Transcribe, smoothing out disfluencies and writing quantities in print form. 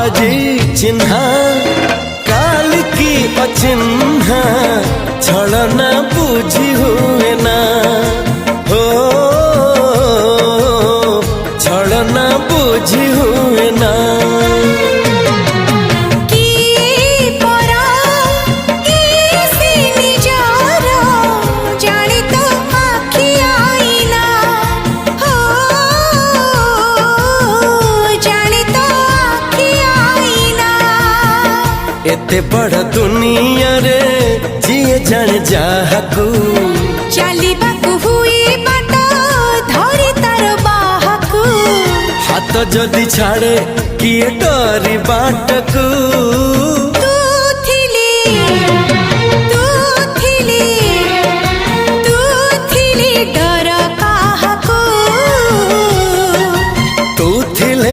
आजी चिन्हा काल की अचिन्हा छलना बुझी हुए ना हो छलना बुझी हुए ना एते बड़ दुनिया रे जिए जान जाहकू चलिबाकू हुई बाट धरी तार बाहकू हाथ जदि छाड़े किए डरी बाटकू तू थिली